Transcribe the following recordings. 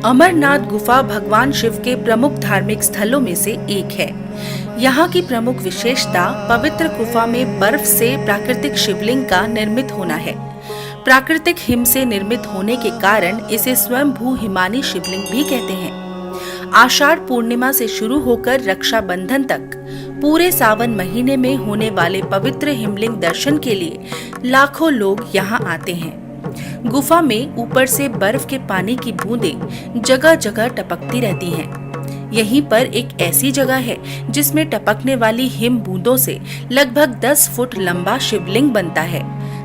अमरनाथ गुफा भगवान शिव के प्रमुख धार्मिक स्थलों में से एक है। यहाँ की प्रमुख विशेषता पवित्र गुफा में बर्फ से प्राकृतिक शिवलिंग का निर्मित होना है। प्राकृतिक हिम से निर्मित होने के कारण इसे स्वयंभू हिमानी शिवलिंग भी कहते हैं। आषाढ़ पूर्णिमा से शुरू होकर रक्षाबंधन तक पूरे सावन महीने में होने वाले पवित्र हिमलिंग दर्शन के लिए लाखों लोग यहाँ आते हैं। गुफा में ऊपर से बर्फ के पानी की बूंदें जगह जगह टपकती रहती हैं। यहीं पर एक ऐसी जगह है जिसमें टपकने वाली हिम बूंदों से लगभग 10 फुट लंबा शिवलिंग बनता है।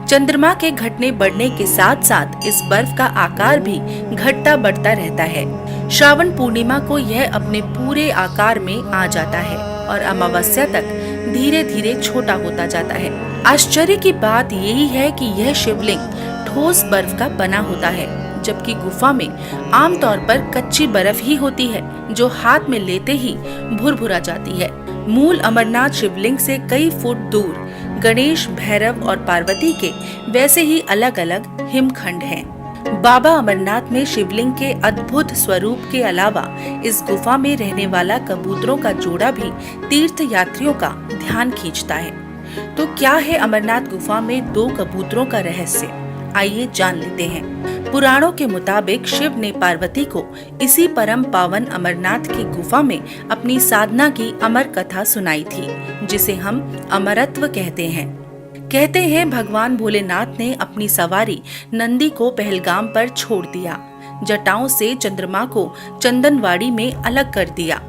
चंद्रमा के घटने बढ़ने के साथ साथ इस बर्फ का आकार भी घटता बढ़ता रहता है। श्रावण पूर्णिमा को यह अपने पूरे आकार में आ जाता है और अमावस्या तक धीरे धीरे छोटा होता जाता है। आश्चर्य की बात यही है कि यह शिवलिंग ठोस बर्फ का बना होता है, जबकि गुफा में आमतौर पर कच्ची बर्फ ही होती है जो हाथ में लेते ही भुरभुरा जाती है। मूल अमरनाथ शिवलिंग से कई फुट दूर गणेश, भैरव और पार्वती के वैसे ही अलग अलग हिमखंड हैं। बाबा अमरनाथ में शिवलिंग के अद्भुत स्वरूप के अलावा इस गुफा में रहने वाला कबूतरों का जोड़ा भी तीर्थ यात्रियों का ध्यान खींचता है। तो क्या है अमरनाथ गुफा में 2 कबूतरों का रहस्य? आइए जान लेते हैं। पुराणों के मुताबिक शिव ने पार्वती को इसी परम पावन अमरनाथ की गुफा में अपनी साधना की अमर कथा सुनाई थी, जिसे हम अमरत्व कहते हैं। कहते हैं भगवान भोलेनाथ ने अपनी सवारी नंदी को पहलगाम पर छोड़ दिया, जटाओं से चंद्रमा को चंदनवाड़ी में अलग कर दिया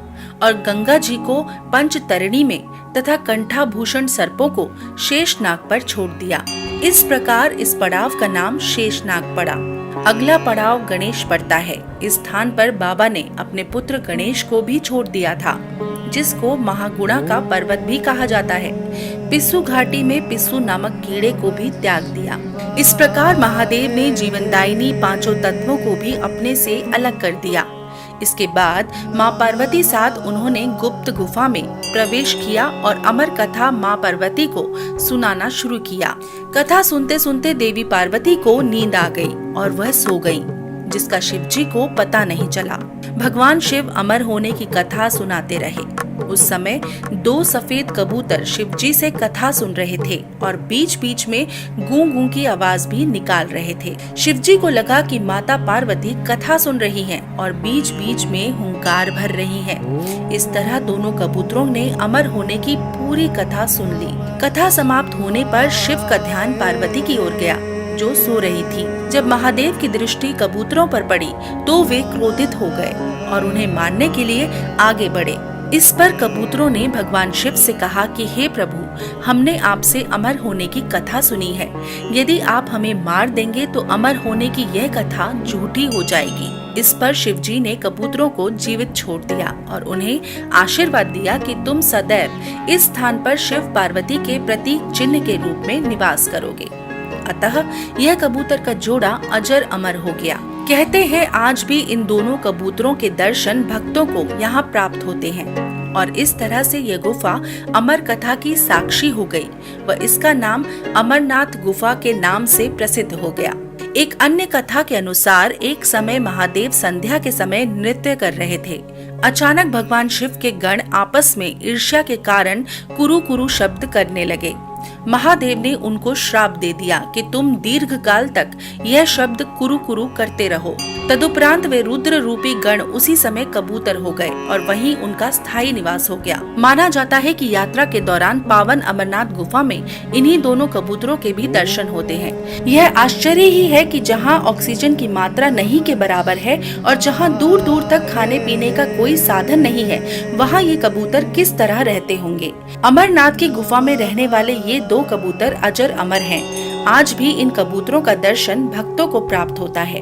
और गंगा जी को पंचतरणी में तथा कंठाभूषण सर्पों को शेषनाग पर छोड़ दिया। इस प्रकार इस पड़ाव का नाम शेषनाग पड़ा। अगला पड़ाव गणेश पड़ता है। इस स्थान पर बाबा ने अपने पुत्र गणेश को भी छोड़ दिया था, जिसको महागुणा का पर्वत भी कहा जाता है। पिस्सू घाटी में पिस्सू नामक कीड़े को भी त्याग दिया। इस प्रकार महादेव ने जीवनदायिनी 5 तत्वों को भी अपने से अलग कर दिया। इसके बाद माँ पार्वती साथ उन्होंने गुप्त गुफा में प्रवेश किया और अमर कथा माँ पार्वती को सुनाना शुरू किया। कथा सुनते सुनते देवी पार्वती को नींद आ गई और वह सो गई, जिसका शिवजी को पता नहीं चला। भगवान शिव अमर होने की कथा सुनाते रहे। उस समय 2 सफेद कबूतर शिवजी से कथा सुन रहे थे और बीच बीच में गूं गूं की आवाज भी निकाल रहे थे। शिवजी को लगा कि माता पार्वती कथा सुन रही हैं और बीच बीच में हुंकार भर रही हैं। इस तरह दोनों कबूतरों ने अमर होने की पूरी कथा सुन ली। कथा समाप्त होने पर शिव का ध्यान पार्वती की ओर गया, जो सो रही थी। जब महादेव की दृष्टि कबूतरों पर पड़ी तो वे क्रोधित हो गए और उन्हें मारने के लिए आगे बढ़े। इस पर कबूतरों ने भगवान शिव से कहा कि हे प्रभु, हमने आपसे अमर होने की कथा सुनी है। यदि आप हमें मार देंगे तो अमर होने की यह कथा झूठी हो जाएगी। इस पर शिवजी ने कबूतरों को जीवित छोड़ दिया और उन्हें आशीर्वाद दिया कि तुम सदैव इस स्थान पर शिव पार्वती के प्रतीक चिन्ह के रूप में निवास करोगे। अतः यह कबूतर का जोड़ा अजर अमर हो गया। कहते हैं आज भी इन दोनों कबूतरों के दर्शन भक्तों को यहाँ प्राप्त होते हैं और इस तरह से यह गुफा अमर कथा की साक्षी हो गई व इसका नाम अमरनाथ गुफा के नाम से प्रसिद्ध हो गया। एक अन्य कथा के अनुसार एक समय महादेव संध्या के समय नृत्य कर रहे थे। अचानक भगवान शिव के गण आपस में ईर्ष्या के कारण कुरु कुरु शब्द करने लगे। महादेव ने उनको श्राप दे दिया कि तुम दीर्घ काल तक यह शब्द कुरु कुरु करते रहो। तदुपरांत वे रुद्र रूपी गण उसी समय कबूतर हो गए और वहीं उनका स्थायी निवास हो गया। माना जाता है कि यात्रा के दौरान पावन अमरनाथ गुफा में इन्हीं दोनों कबूतरों के भी दर्शन होते हैं। यह आश्चर्य ही है कि जहां ऑक्सीजन की मात्रा नहीं के बराबर है और जहां दूर दूर तक खाने पीने का कोई साधन नहीं है, वहां ये कबूतर किस तरह रहते होंगे। अमरनाथ की गुफा में रहने वाले ये 2 कबूतर अजर अमर हैं। आज भी इन कबूतरों का दर्शन भक्तों को प्राप्त होता है।